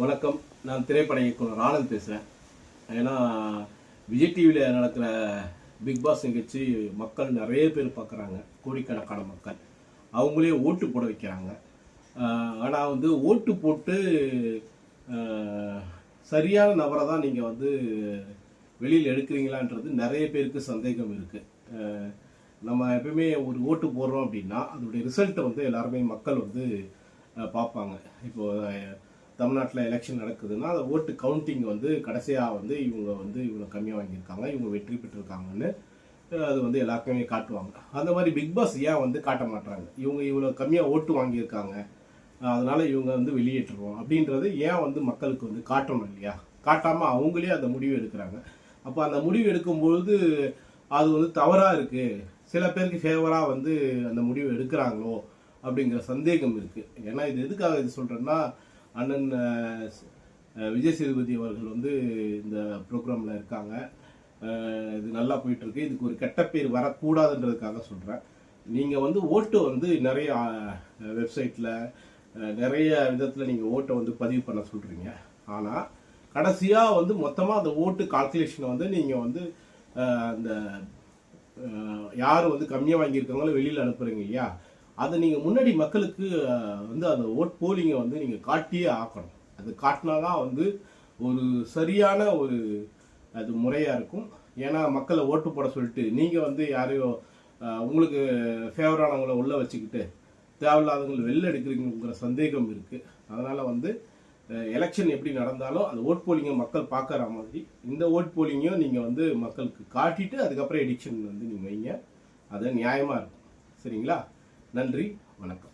வணக்கம். நான் திரைப்பட இயக்குனர் ஆனந்த் பேசுகிறேன். ஏன்னா விஜய் டிவியில் நடக்கிற பிக் பாஸ் நிகழ்ச்சி மக்கள் நிறைய பேர் பார்க்குறாங்க, கோடிக்கணக்கான மக்கள். அவங்களே ஓட்டு போட வைக்கிறாங்க. ஆனால் வந்து ஓட்டு போட்டு சரியான நபரை தான் நீங்கள் வந்து வெளியில் எடுக்கிறீங்களான்றது நிறைய பேருக்கு சந்தேகம் இருக்குது. நம்ம எப்பவுமே ஒரு ஓட்டு போடுறோம் அப்படின்னா அதோடைய ரிசல்ட்டை வந்து எல்லாருமே மக்கள் வந்து பார்ப்பாங்க. இப்போது தமிழ்நாட்டில் எலெக்ஷன் நடக்குதுன்னா அந்த ஓட்டு கவுண்டிங் வந்து கடைசியாக வந்து இவங்க கம்மியாக வாங்கியிருக்காங்க, இவங்க வெற்றி பெற்றிருக்காங்கன்னு அது வந்து எல்லாருக்குமே காட்டுவாங்க. அந்த மாதிரி பிக் பாஸ் ஏன் வந்து காட்ட மாட்டாங்க? இவங்க இவ்வளோ கம்மியாக ஓட்டு வாங்கியிருக்காங்க, அதனால இவங்க வந்து வெளியேற்றுவோம் அப்படின்றது ஏன் வந்து மக்களுக்கு வந்து காட்டணும் இல்லையா? காட்டாமல் அவங்களே அந்த முடிவு எடுக்கிறாங்க. அப்போ அந்த முடிவு எடுக்கும்பொழுது அது வந்து தவறாக இருக்குது, சில பேருக்கு ஃபேவராக வந்து அந்த முடிவு எடுக்கிறாங்களோ அப்படிங்கிற சந்தேகம் இருக்குது. ஏன்னா இது எதுக்காக இது சொல்கிறேன்னா, அண்ணன் விஜய் சேதுபதி அவர்கள் வந்து இந்த ப்ரோக்ராமில் இருக்காங்க. இது நல்லா போயிட்டுருக்கு. இதுக்கு ஒரு கெட்ட பேர் வரக்கூடாதுன்றதுக்காக சொல்கிறேன். நீங்கள் வந்து ஓட்டு வந்து நிறைய வெப்சைட்டில் நிறைய விதத்தில் நீங்கள் ஓட்டை வந்து பதிவு பண்ண சொல்கிறீங்க. ஆனால் கடைசியாக வந்து மொத்தமாக அந்த ஓட்டு கால்குலேஷனை வந்து நீங்கள் வந்து அந்த யார் வந்து கம்மியாக வாங்கியிருக்காங்களோ வெளியில் அனுப்புகிறீங்க இல்லையா? அதை நீங்கள் முன்னாடி மக்களுக்கு வந்து அந்த ஓட் போலிங்கை வந்து நீங்கள் காட்டியே ஆக்கணும். அது காட்டினா தான் வந்து ஒரு சரியான ஒரு அது முறையாக இருக்கும். ஏன்னா மக்களை ஓட்டு போட சொல்லிட்டு நீங்கள் வந்து யாரையோ உங்களுக்கு ஃபேவரானவங்களை உள்ளே வச்சுக்கிட்டு தேவையில்லாதவங்களை வெளில எடுக்கிறீங்கிற சந்தேகம் இருக்குது. அதனால் வந்து எலெக்ஷன் எப்படி நடந்தாலும் அந்த ஓட் போலிங்கை மக்கள் பார்க்குற மாதிரி இந்த ஓட் போலிங்கையும் நீங்கள் வந்து மக்களுக்கு காட்டிட்டு அதுக்கப்புறம் எடிக்ஷன் வந்து நீங்கள் வைங்க. அது நியாயமாக இருக்கும். சரிங்களா? நன்றி, வணக்கம்.